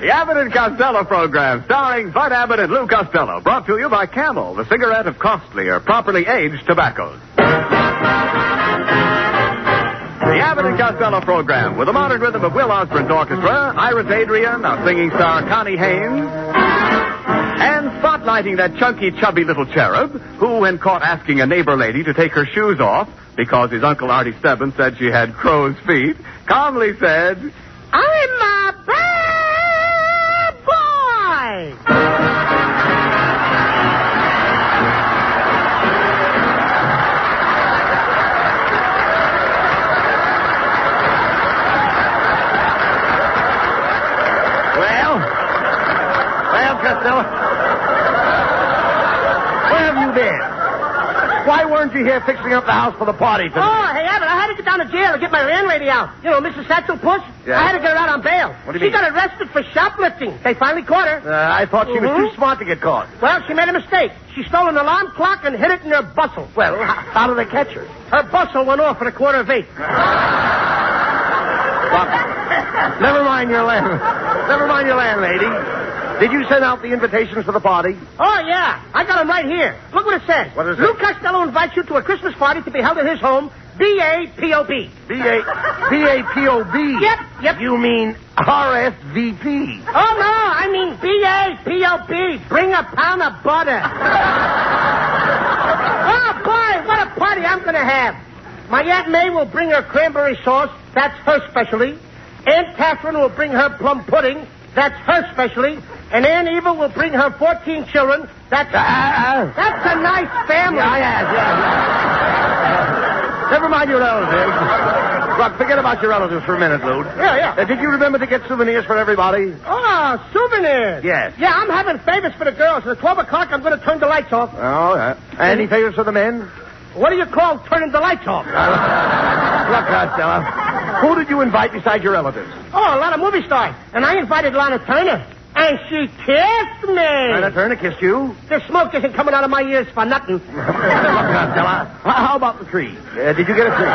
The Abbott and Costello program, starring Bud Abbott and Lou Costello, brought to you by Camel, the cigarette of costlier, properly aged tobaccos. The Abbott and Costello program, with the modern rhythm of Will Osborne's orchestra, Iris Adrian, our singing star Connie Haynes, and spotlighting that chunky, chubby little cherub who, when caught asking a neighbor lady to take her shoes off because his Uncle Artie Stebbins said she had crow's feet, calmly said, I'm a bad boy! Well, Costello, where have you been? Why weren't you here fixing up the house for the party tonight? Oh, hey, Abbott, I had to get down to jail to get my landlady out. You know, Mrs. Satchel Puss? Yeah. I had to get her out on bail. What do you mean? She got arrested for shoplifting. They finally caught her. I thought she was too smart to get caught. Well, she made a mistake. She stole an alarm clock and hid it in her bustle. Well, how did they catch her? Her bustle went off at 8:15. Never mind your landlady. Did you send out the invitations for the party? Oh, yeah. I got them right here. Look what it says. What does it Lou say? Costello invites you to a Christmas party to be held at his home, B-A-P-O-B. B-A-P-O-B? Yep. You mean RSVP. Oh, no, I mean B-A-P-O-B. Bring a pound of butter. Oh, boy, what a party I'm going to have. My Aunt May will bring her cranberry sauce. That's her specialty. Aunt Catherine will bring her plum pudding. That's her specialty. And Aunt Eva will bring her 14 children. That's a nice family. Yeah. Never mind your relatives. Look, forget about your relatives for a minute, Lou. Yeah. Did you remember to get souvenirs for everybody? Oh, souvenirs. Yes. Yeah, I'm having favors for the girls. At 12 o'clock, I'm going to turn the lights off. Oh, yeah. Any favors for the men? What do you call turning the lights off? Look, Costello, who did you invite besides your relatives? Oh, a lot of movie stars. And I invited Lana Turner. And she kissed me. Lana Turner kissed you? The smoke isn't coming out of my ears for nothing. Look, Costello, how about the tree? Did you get a tree?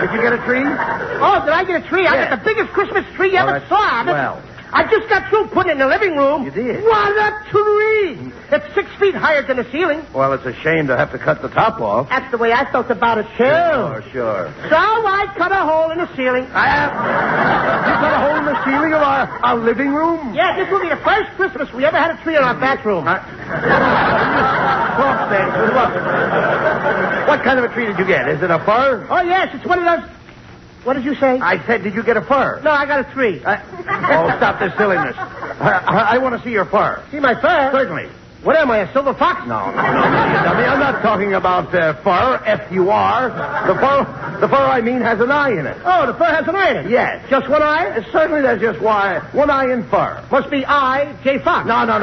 Did you get a tree? Oh, did I get a tree? Yes. I got the biggest Christmas tree you ever saw. Well. I just got through putting it in the living room. You did? What a tree! It's 6 feet higher than the ceiling. Well, it's a shame to have to cut the top off. That's the way I felt about it, too. Sure. So I cut a hole in the ceiling. You cut a hole in the ceiling of our living room? Yeah, this will be the first Christmas we ever had a tree in our bathroom. Look, what kind of a tree did you get? Is it a fir? Oh, yes, it's one of those... What did you say? I said, did you get a fir? No, I got a tree. Stop this silliness. I want to see your fur. See my fur? Certainly. What am I, a silver fox? No, dummy. I'm not talking about fur, F-U-R. The fur I mean has an eye in it. Oh, the fur has an eye in it? Yes. Just one eye? Certainly there's just one eye in fur. Must be I, J. Fox. No, look.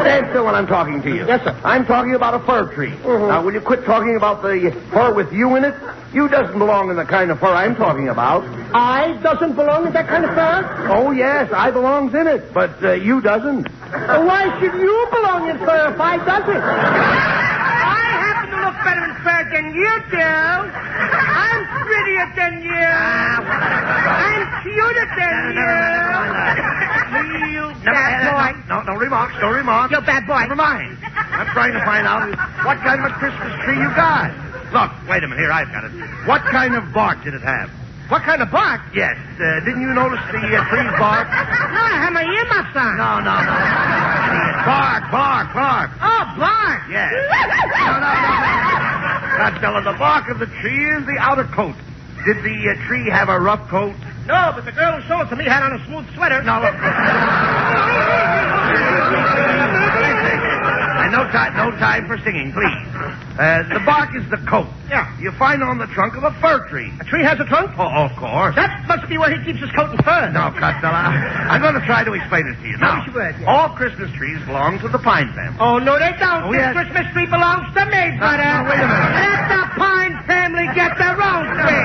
Stand still when I'm talking to you. Yes, sir. I'm talking about a fir tree. Mm-hmm. Now, will you quit talking about the fur with you in it? You doesn't belong in the kind of fur I'm talking about. I doesn't belong in that kind of fur? Oh, yes, I belongs in it, but you doesn't. Why should you belong in fur if I doesn't? I happen to look better in fur than you do. I'm prettier than you. I'm cuter than you. You bad boy. No remarks. You bad boy. Never mind. I'm trying to find out what kind of a Christmas tree you got. Look, wait a minute. Here, I've got it. What kind of bark did it have? What kind of bark? Yes. Didn't you notice the tree's bark? No, I have my earmuffs on. No. Bark. Oh, bark. Yes. No. Costello, the bark of the tree is the outer coat. Did the tree have a rough coat? No, but the girl who sold it to me had on a smooth sweater. No, look. No time for singing, please. The bark is the coat. Yeah. You find on the trunk of a fir tree. A tree has a trunk? Oh, of course. That must be where he keeps his coat and fur. No, Costello. I'm going to try to explain it to you. Now, Yes, you would, yes. all Christmas trees belong to the pine family. Oh, no, they don't. Oh, This yes. Christmas tree belongs to me, brother. Wait a minute. Let the Pine family get their own tree.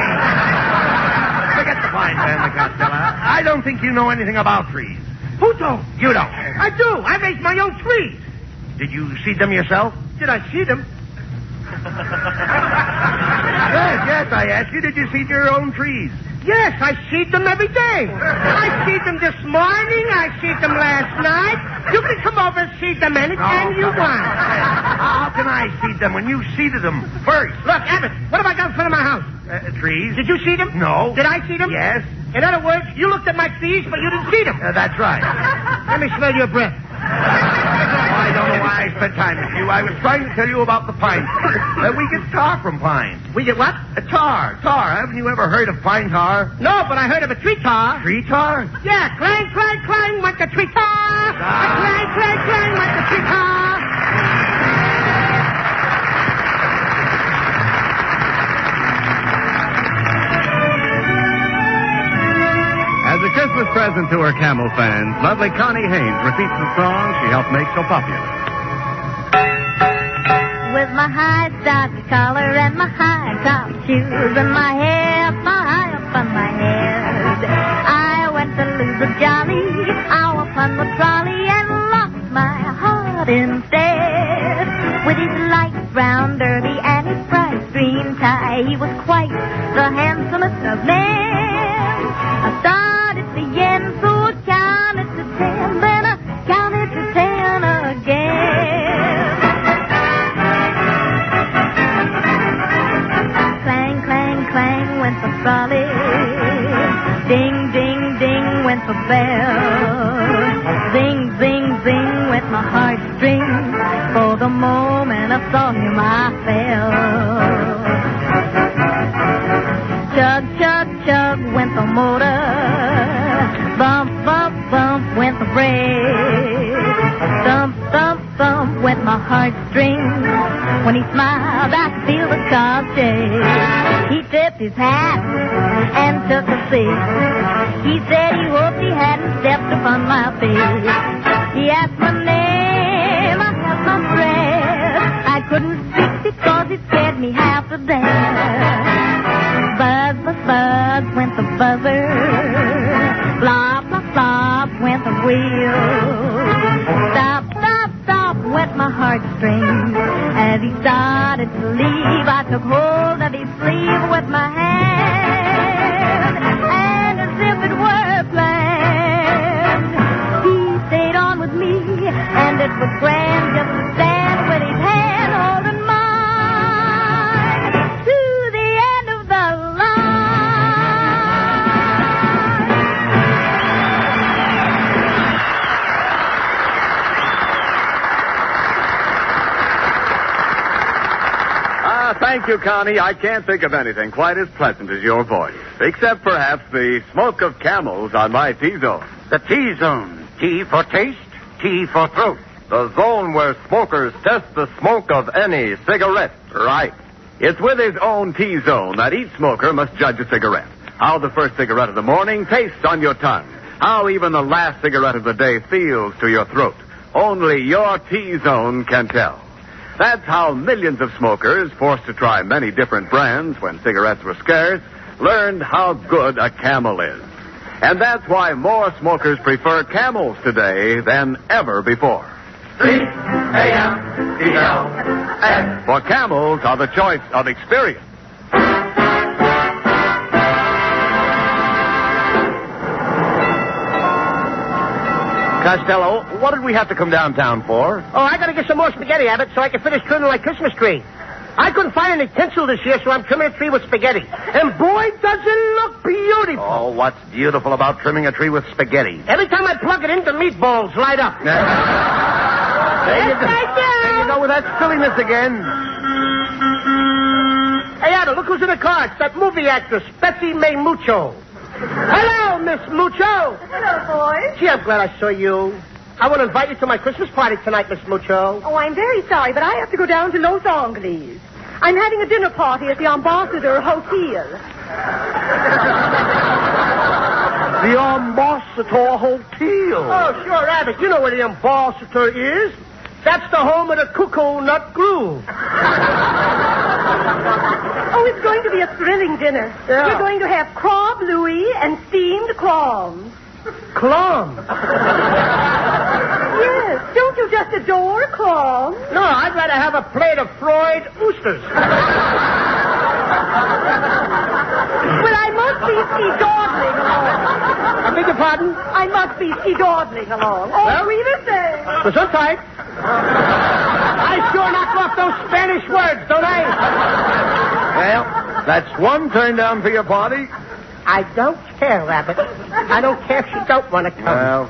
Forget the pine family, Costello. I don't think you know anything about trees. Who don't? You don't. I do. I raise my own trees. Did you seed them yourself? Did I see them? Yes, I asked you, did you seed your own trees? Yes, I see them every day. I see them this morning. I see them last night. You can come over and see them anytime you want. How can I see them when you seeded them first? Look, Abbott, what have I got in front of my house? Trees. Did you see them? No. Did I see them? Yes. In other words, you looked at my trees, but you didn't see them. That's right. Let me smell your breath. I don't know why I spent time with you. I was trying to tell you about the pine. We get tar from pine. We get what? Tar. Haven't you ever heard of pine tar? No, but I heard of a tree tar. Tree tar? Yeah, clang, clang, clang, went the tree tar. Clang, clang, clang, went the tree tar. As a Christmas present to her Camel fans, lovely Connie Haynes repeats the song she helped make so popular. With my high starched collar and my high top shoes and my hair high up on my head, I went to lose a jolly hour upon the trolley and lost my heart instead. With his light brown derby and his bright green tie, he was quite the handsomest of men. I started the end, so I counted to 10, then I counted to 10 again. Clang, clang, clang went the trolley. Ding, ding, ding went the bell. Zing, zing, zing went my heartstrings. For the moment I saw him, I fell. Chug, chug, chug went the motor. Bump, bump, bump went the brake. Thump, thump, thump went my heartstrings. When he smiled, I could feel the car shake. He tipped his hat and took a seat. He said he hoped he hadn't stepped upon my feet. He asked my name, I held my breath. I couldn't speak because it scared me half to death. Buzz, buzz, buzz went the buzzer. Flop, flop, flop went the wheel. Stop, stop, stop went my heartstrings. As he started to leave, I took hold of his sleeve with my hand. And as if it were planned, he stayed on with me. And it was grand just to stand with his hand holding mine to the end of the line. Thank you, Connie. I can't think of anything quite as pleasant as your voice. Except perhaps the smoke of camels on my T-zone. The T-zone. T for taste, T for throat. The zone where smokers test the smoke of any cigarette. Right. It's with his own T-zone that each smoker must judge a cigarette. How the first cigarette of the morning tastes on your tongue. How even the last cigarette of the day feels to your throat. Only your T-zone can tell. That's how millions of smokers, forced to try many different brands when cigarettes were scarce, learned how good a Camel is. And that's why more smokers prefer Camels today than ever before. C-A-M-E-L-S. For Camels are the choice of experience. Costello, what did we have to come downtown for? Oh, I gotta get some more spaghetti, Abbott, so I can finish trimming my Christmas tree. I couldn't find any tinsel this year, so I'm trimming a tree with spaghetti. And boy, does it look beautiful. Oh, what's beautiful about trimming a tree with spaghetti? Every time I plug it in, the meatballs light up. There you go with that silliness again. Hey, Abbott, look who's in the car. It's that movie actress, Betsy May Mucho. Hello, Miss Mucho. Hello, boys. Gee, I'm glad I saw you. I want to invite you to my Christmas party tonight, Miss Mucho. Oh, I'm very sorry, but I have to go down to Los Angeles. I'm having a dinner party at the Ambassador Hotel. The Ambassador Hotel. Oh, sure, Abbott. You know where the Ambassador is. That's the home of the Cuckoo Nut Groove. Oh, it's going to be a thrilling dinner. Yeah. We're going to have crabe Louis and steamed clams. Clams? Yes, don't you just adore clams? No, I'd rather have a plate of fried oysters. Well, I must be ski-dawdling along. I beg your pardon? I must be ski-dawdling along. Oh, Well? sweet as day. So tight. I sure knock off those Spanish words, don't I? Well, that's one turn down for your party. I don't care, Rabbit. I don't care if she don't want to come. Well,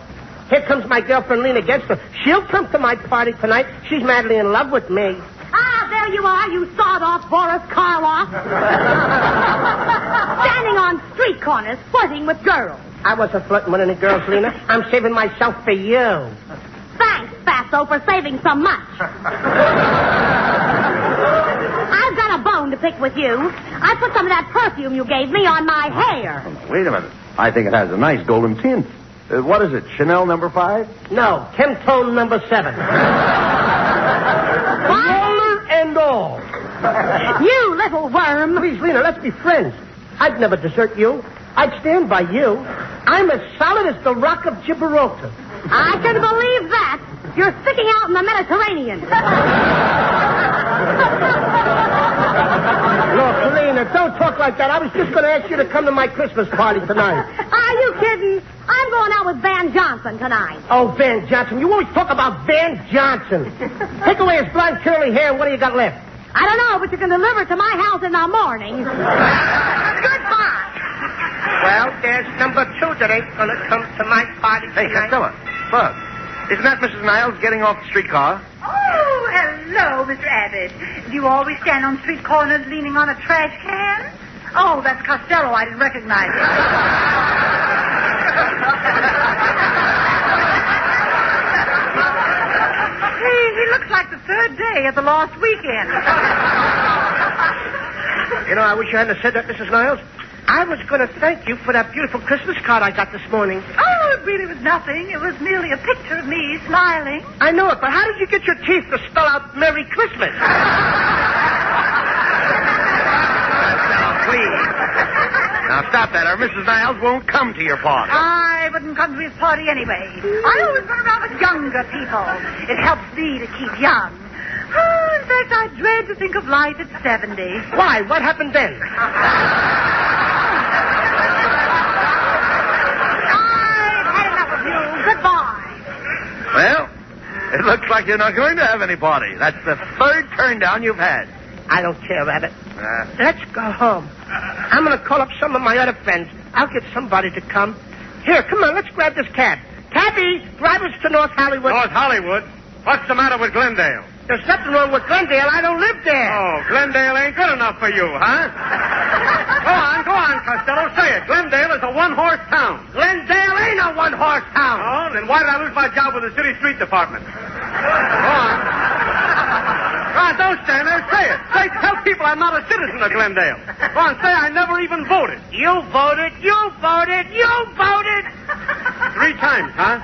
Here comes my girlfriend, Lena Genster. She'll come to my party tonight. She's madly in love with me. Ah, there you are, you sawed-off Boris Karloff. Standing on street corners, flirting with girls. I wasn't flirting with any girls, Lena. I'm saving myself for you. Thanks, Fatso, for saving so much. I've got a bone to pick with you. I put some of that perfume you gave me on my hair. wait a minute. I think it has a nice golden tint. What is it, Chanel number 5? No, Chemtone number 7. Roller and all. You little worm. Please, Lena, let's be friends. I'd never desert you. I'd stand by you. I'm as solid as the rock of Gibraltar. I can believe that. You're sticking out in the Mediterranean. Look, Lena, don't talk like that. I was just going to ask you to come to my Christmas party tonight. Are you kidding? I'm going out with Van Johnson tonight. Oh, Van Johnson. You always talk about Van Johnson. Take away his blonde curly hair, and what do you got left? I don't know, but you can deliver it to my house in the morning. Goodbye. Well, there's number 2 that ain't going to come to my party Hey, tonight. Costello, look. Isn't that Mrs. Niles getting off the streetcar? Oh, hello, Mr. Abbott. Do you always stand on street corners leaning on a trash can? Oh, that's Costello. I didn't recognize him. He looks like the third day of the lost weekend. You know, I wish you hadn't said that, Mrs. Niles. I was going to thank you for that beautiful Christmas card I got this morning. Oh, it really was nothing. It was merely a picture of me smiling. I know it, but how did you get your teeth to spell out Merry Christmas? Please. Now, stop that, or Mrs. Niles won't come to your party. I wouldn't come to his party anyway. I always run around with younger people. It helps me to keep young. Oh, in fact, I dread to think of life at 70. Why? What happened then? I've had enough of you. Goodbye. Well, it looks like you're not going to have any party. That's the third turn down you've had. I don't care, Rabbit. Let's go home. I'm going to call up some of my other friends. I'll get somebody to come. Here, come on, let's grab this cab. Cabby, drive us to North Hollywood. North Hollywood? What's the matter with Glendale? There's nothing wrong with Glendale. I don't live there. Oh, Glendale ain't good enough for you, huh? Go on, Costello. Say it. Glendale is a one-horse town. Glendale ain't a one-horse town. Oh, then why did I lose my job with the city street department? Go on. Go on, don't stand there. Say it. Tell people I'm not a citizen of Glendale. Go on, say I never even voted. You voted. You voted. You voted. 3 times, huh?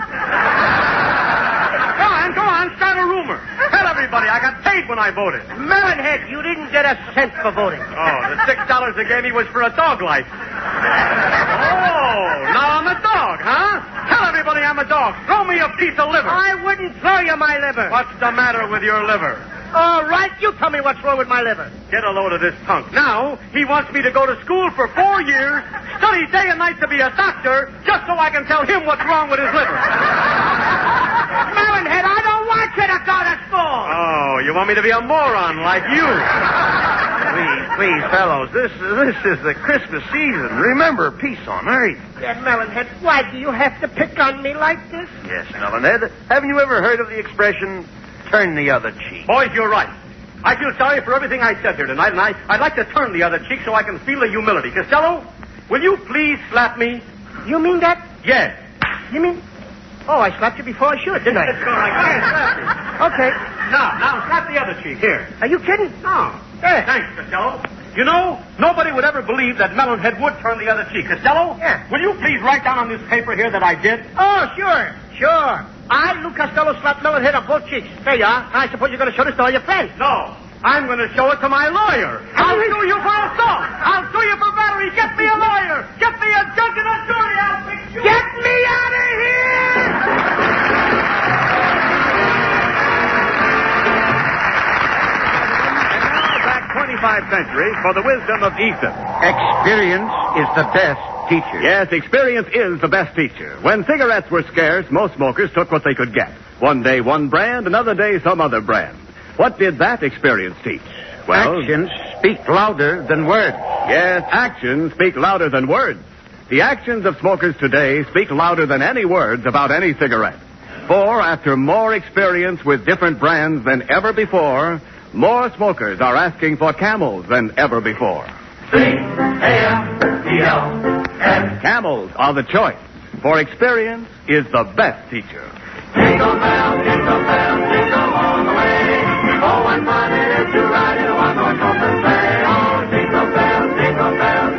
Go on, start a rumor. Tell everybody I got paid when I voted. Melonhead, you didn't get a cent for voting. Oh, the $6 they gave me was for a dog life. Oh, now I'm a dog, huh? Tell everybody I'm a dog. Throw me a piece of liver. I wouldn't throw you my liver. What's the matter with your liver? All right, you tell me what's wrong with my liver. Get a load of this punk. Now, he wants me to go to school for 4 years, study day and night to be a doctor, just so I can tell him what's wrong with his liver. Melonhead, I don't want you to go to school. Oh, you want me to be a moron like you? Please, fellows, this is the Christmas season. Remember, peace on earth. Yeah, Melonhead, why do you have to pick on me like this? Yes, Melonhead. Haven't you ever heard of the expression, turn the other cheek? Boys, you're right. I feel sorry for everything I said here tonight, and I'd like to turn the other cheek so I can feel the humility. Costello, will you please slap me? You mean that? Yes. You mean... Oh, I slapped you before I should, didn't I? Let's go like that. Okay. Now, slap the other cheek. Here. Are you kidding? No. Yeah. Thanks, Costello. You know, nobody would ever believe that Melonhead would turn the other cheek. Costello? Yeah. Will you please write down on this paper here that I did? Oh, sure. I, Lou Costello, slapped Melonhead on both cheeks. There you are. I suppose you're going to show this to all your friends. No. I'm going to show it to my lawyer. I'll sue you for assault. I'll sue you for battery. Get me a lawyer. Get me a judge and a jury. I'll fix you. Get me out of here! And now back 25 centuries for the wisdom of Ethan. Experience is the best teacher. Yes, experience is the best teacher. When cigarettes were scarce, most smokers took what they could get. One day one brand, another day some other brand. What did that experience teach? Well, Actions speak louder than words. yes, actions speak louder than words. The actions of smokers today speak louder than any words about any cigarette. For after more experience with different brands than ever before, more smokers are asking for Camels than ever before. C-A-M-E-L-S. Camels are the choice, for experience is the best teacher. Jingle bell, jingle all the way. Oh, what fun it is to ride in a one-horse open sleigh. Oh, jingle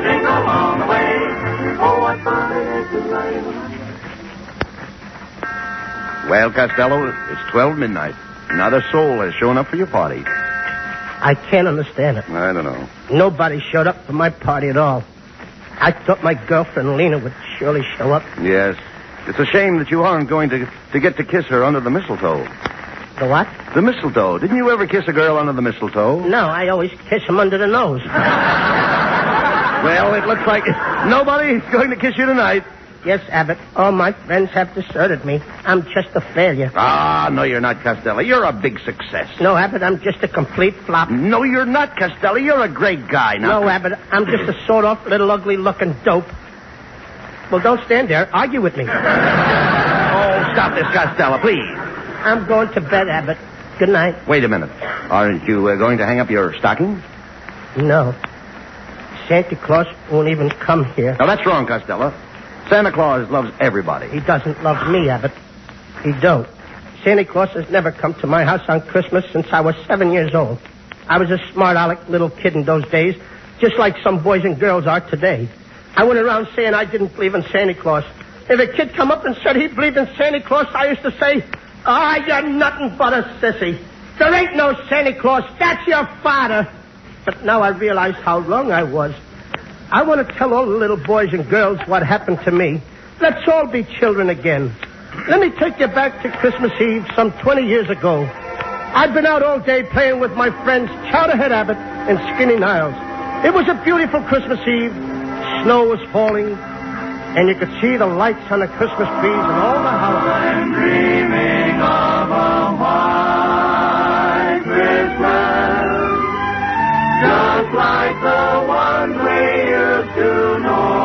jingle all the way. Oh, what fun it is to ride in a Well, Costello, it's 12 midnight. Not a soul has shown up for your party. I can't understand it. I don't know. Nobody showed up for my party at all. I thought my girlfriend Lena would surely show up. Yes. It's a shame that you aren't going to get to kiss her under the mistletoe. The what? The mistletoe. Didn't you ever kiss a girl under the mistletoe? No, I always kiss him under the nose. Well, it looks like nobody's going to kiss you tonight. Yes, Abbott. All my friends have deserted me. I'm just a failure. Ah, no, you're not, Costello. You're a big success. No, Abbott, I'm just a complete flop. No, you're not, Costello. You're a great guy. Now, No, Abbott, I'm just a sawed-off little ugly-looking dope. Well, don't stand there. Argue with me. Oh, stop this, Costello, please. I'm going to bed, Abbott. Good night. Wait a minute. Aren't you going to hang up your stocking? No. Santa Claus won't even come here. No, that's wrong, Costello. Santa Claus loves everybody. He doesn't love me, Abbott. He don't. Santa Claus has never come to my house on Christmas since I was 7 years old. I was a smart-aleck little kid in those days, just like some boys and girls are today. I went around saying I didn't believe in Santa Claus. If a kid come up and said he believed in Santa Claus, I used to say, you're nothing but a sissy. There ain't no Santa Claus. That's your father. But now I realize how wrong I was. I want to tell all the little boys and girls what happened to me. Let's all be children again. Let me take you back to Christmas Eve some 20 years ago. I'd been out all day playing with my friends Chowderhead Abbott and Skinny Niles. It was a beautiful Christmas Eve. Snow was falling, and you could see the lights on the Christmas trees and all the houses. I'm dreaming of a white Christmas, just like the one we used to know.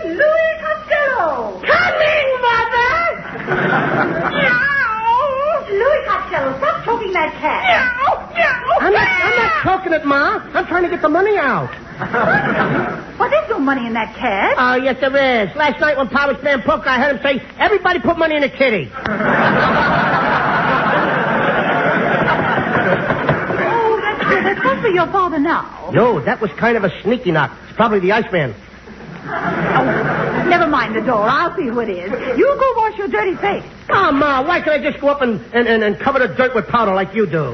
Louis Costello! Coming, Mother! Louis Costello, stop choking that cat. I'm not choking it, Ma. I'm trying to get the money out. Well, there's no money in that cat. Oh, yes, there is. Last night when Pa was playing poker, I heard him say, everybody put money in a kitty. Oh, that's not for your father now. No, that was kind of a sneaky knock. It's probably the Iceman. Oh, never mind the door. I'll see who it is. You go wash your dirty face. Oh, Ma, why can't I just go up and cover the dirt with powder like you do?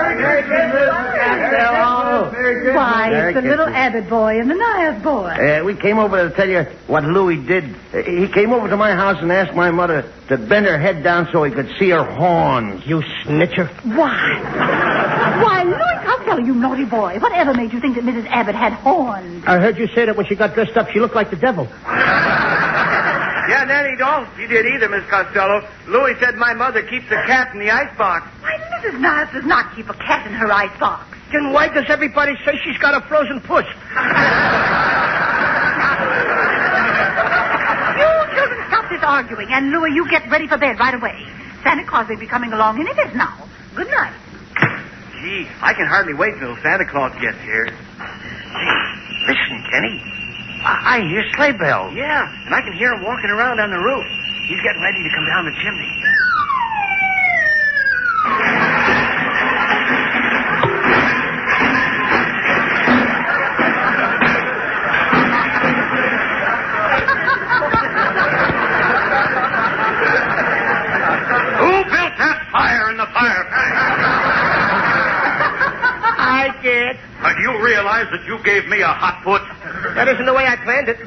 Merry Christmas, Costello. Why, it's the little Abbott boy and the Niles boy. We came over to tell you what Louis did. He came over to my house and asked my mother to bend her head down so he could see her horns. You snitcher. Why, Louis Costello, you naughty boy. Whatever made you think that Mrs. Abbott had horns? I heard you say that when she got dressed up, she looked like the devil. Yeah, Nanny, don't. You did either, Miss Costello. Louis said my mother keeps a cat in the icebox. Why, Mrs. Niles does not keep a cat in her icebox. Then why does everybody say she's got a frozen puss? You children stop this arguing, and Louis, you get ready for bed right away. Santa Claus will be coming along any minute now. Good night. Gee, I can hardly wait till Santa Claus gets here. Hey, listen, Kenny. I hear sleigh bells. Yeah, and I can hear him walking around on the roof. He's getting ready to come down the chimney. Who built that fire in the fireplace? I did. Do you realize that you gave me a hot foot? That isn't the way I planned it.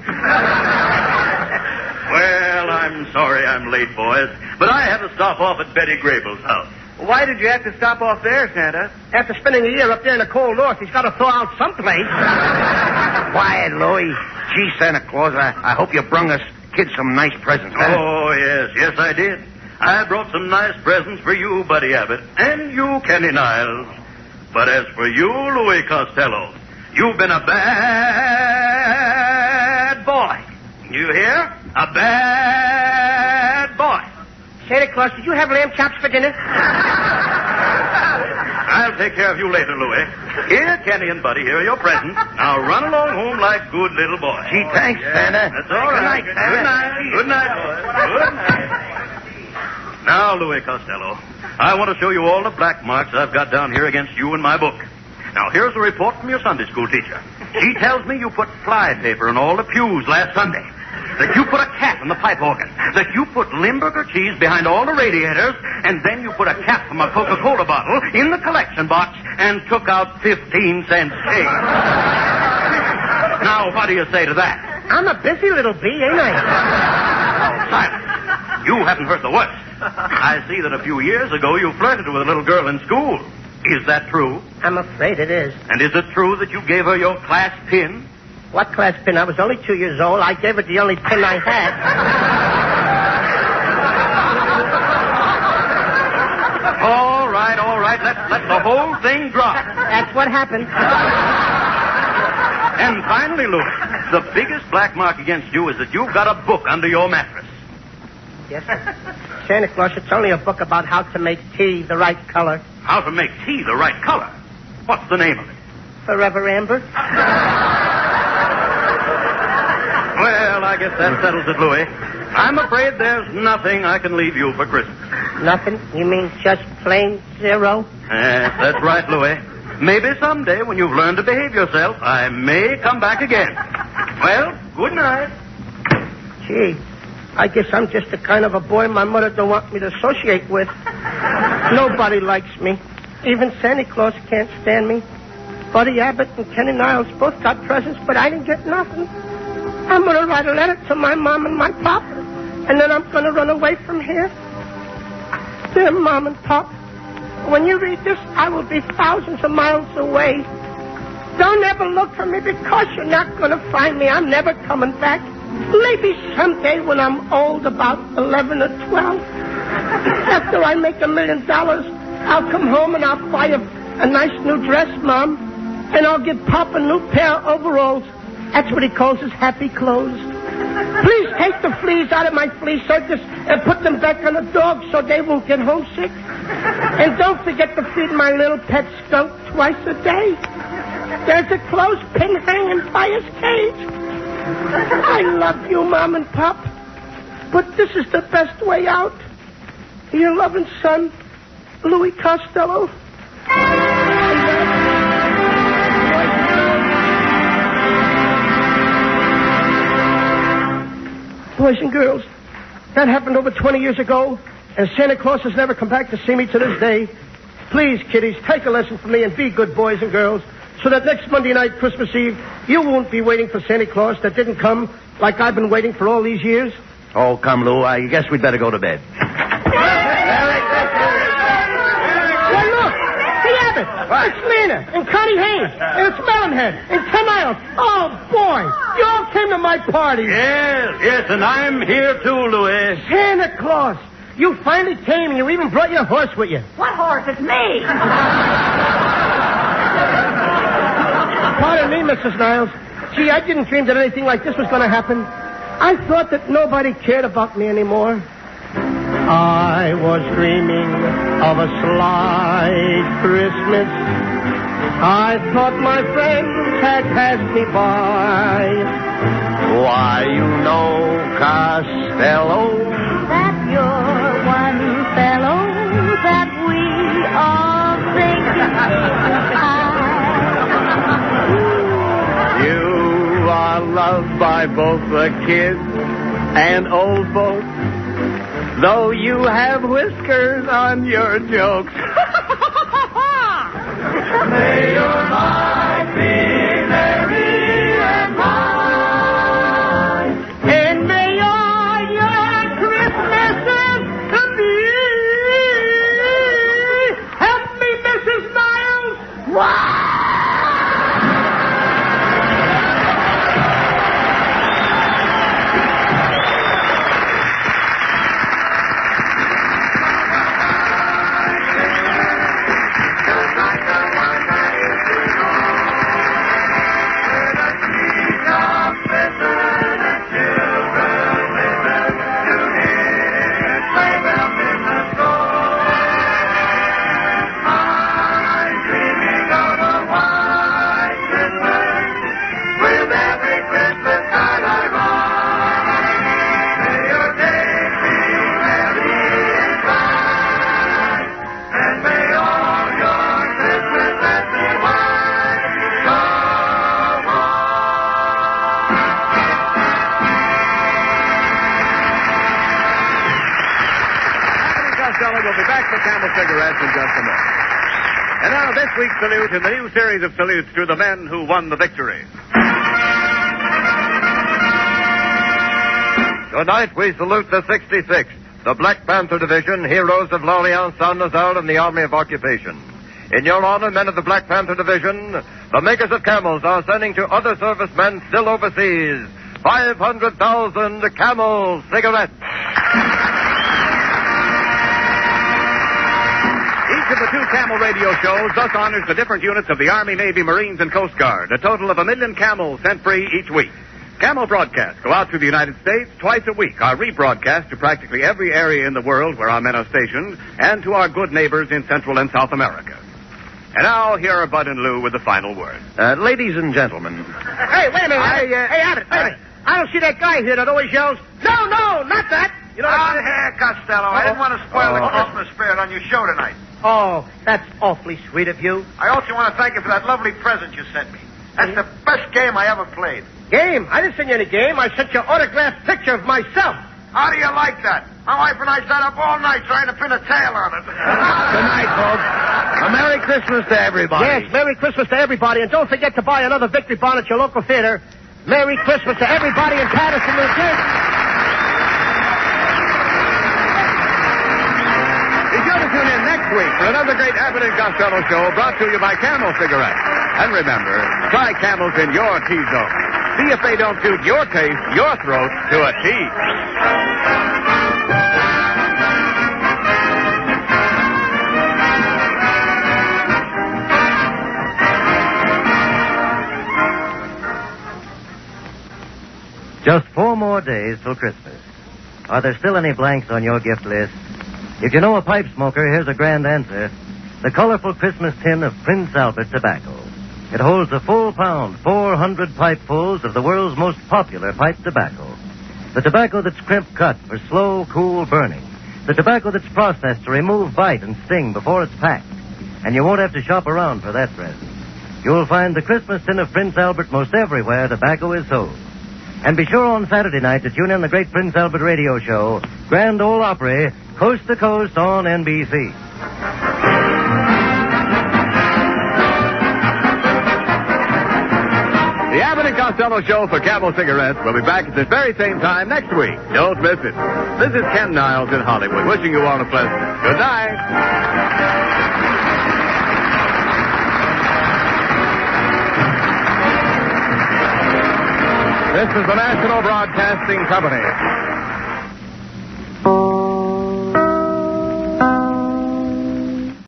Well, I I'm sorry I'm late, boys, but I had to stop off at Betty Grable's house. Why did you have to stop off there, Santa? After spending a year up there in the cold north, he's got to thaw out someplace. Quiet, Louie. Gee, Santa Claus, I hope you brung us kids some nice presents, huh? Oh, yes, I did. I brought some nice presents for you, Buddy Abbott, and you, Kenny Niles. But as for you, Louis Costello, you've been a bad boy. You hear? A bad boy. Santa Claus, did you have lamb chops for dinner? I'll take care of you later, Louis. Here, Kenny and Buddy, here are your presents. Now run along home like good little boys. Gee, thanks, Santa. That's all right. Good night, Santa. Good night, boys. Good night. Now, Louis Costello, I want to show you all the black marks I've got down here against you in my book. Now, here's a report from your Sunday school teacher. She tells me you put fly paper in all the pews last Sunday. That you put a cat in the pipe organ. That you put Limburger cheese behind all the radiators. And then you put a cap from a Coca-Cola bottle in the collection box and took out 15-cent change. Now, what do you say to that? I'm a busy little bee, ain't I? Silence. You haven't heard the worst. I see that a few years ago you flirted with a little girl in school. Is that true? I'm afraid it is. And is it true that you gave her your class pin? What class pin? I was only 2 years old. I gave it the only pin I had. All right. Let the whole thing drop. That's what happened. And finally, Louis, the biggest black mark against you is that you've got a book under your mattress. Yes, sir. Santa Claus, it's only a book about how to make tea the right color. How to make tea the right color? What's the name of it? Forever Amber. Well, I guess that settles it, Louis. I'm afraid there's nothing I can leave you for Christmas. Nothing? You mean just plain zero? That's right, Louis. Maybe someday, when you've learned to behave yourself, I may come back again. Well, good night. Gee, I guess I'm just the kind of a boy my mother don't want me to associate with. Nobody likes me. Even Santa Claus can't stand me. Buddy Abbott and Kenny Niles both got presents, but I didn't get nothing. I'm going to write a letter to my mom and my pop, and then I'm going to run away from here. Dear Mom and Pop, when you read this, I will be thousands of miles away. Don't ever look for me because you're not going to find me. I'm never coming back. Maybe someday when I'm old, about 11 or 12. After I make $1 million, I'll come home and I'll buy a nice new dress, Mom. And I'll give Pop a new pair of overalls. That's what he calls his happy clothes. Please take the fleas out of my flea circus and put them back on the dogs so they won't get homesick. And don't forget to feed my little pet skunk twice a day. There's a clothespin hanging by his cage. I love you, Mom and Pop, but this is the best way out. Your loving son, Louis Costello. Boys and girls, that happened over 20 years ago, and Santa Claus has never come back to see me to this day. Please, kiddies, take a lesson from me and be good boys and girls, so that next Monday night, Christmas Eve, you won't be waiting for Santa Claus that didn't come like I've been waiting for all these years. Oh, come, Lou. I guess we'd better go to bed. Well, look, see Abbott, it's Lena, and Connie Haynes, and it's Melonhead, and Tim Isles. Oh, boy, you all came to my party. Yes, and I'm here too, Louis. Santa Claus, you finally came, and you even brought your horse with you. What horse? It's me. Pardon me, Mrs. Niles. Gee, I didn't dream that anything like this was going to happen. I thought that nobody cared about me anymore. I was dreaming of a sly Christmas. I thought my friends had passed me by. Why, you know, Costello. That you're one fellow that we all think You are loved by both the kids and old folks, though you have whiskers on your jokes. May your life be merry and bright, And may all your Costello. We'll be back for Camel Cigarettes in just a moment. And now this week's salute in the new series of salutes to the men who won the victory. Tonight we salute the 66th, the Black Panther Division, heroes of L'Orient, Saint-Nazaire, and the Army of Occupation. In your honor, men of the Black Panther Division, the makers of Camels are sending to other servicemen still overseas 500,000 Camel cigarettes. Each of the two Camel radio shows thus honors the different units of the Army, Navy, Marines, and Coast Guard, a total of 1 million Camels sent free each week. Camel broadcasts go out through the United States twice a week, are rebroadcast to practically every area in the world where our men are stationed, and to our good neighbors in Central and South America. And now, here are Bud and Lou with the final word. Ladies and gentlemen. Hey, wait a minute. Hey, Abbott, wait a minute. I don't see that guy here that always yells, no, not that. You know Out here, Costello. I didn't want to spoil the Christmas spirit on your show tonight. Oh, that's awfully sweet of you. I also want to thank you for that lovely present you sent me. That's the best game I ever played. Game? I didn't send you any game. I sent you an autographed picture of myself. How do you like that? My wife and I sat up all night trying to pin a tail on it. Good night, folks. A Merry Christmas to everybody. Yes, Merry Christmas to everybody. And don't forget to buy another Victory Bond at your local theater. Merry Christmas to everybody in Patterson, New Jersey. Be sure to tune in next week for another great Abbott and Costello show brought to you by Camel Cigarettes. And remember, try Camels in your T-zone. See if they don't suit your taste, your throat, to a T. Just 4 more days till Christmas. Are there still any blanks on your gift list? If you know a pipe smoker, here's a grand answer. The colorful Christmas tin of Prince Albert tobacco. It holds a full pound, 400 pipefuls of the world's most popular pipe tobacco. The tobacco that's crimp cut for slow, cool burning. The tobacco that's processed to remove bite and sting before it's packed. And you won't have to shop around for that present. You'll find the Christmas tin of Prince Albert most everywhere tobacco is sold. And be sure on Saturday night to tune in the great Prince Albert radio show, Grand Ole Opry, Coast to Coast on NBC. The Abbott and Costello show for Camel Cigarettes will be back at this very same time next week. Don't miss it. This is Ken Niles in Hollywood, wishing you all a pleasant good night. This is the National Broadcasting Company.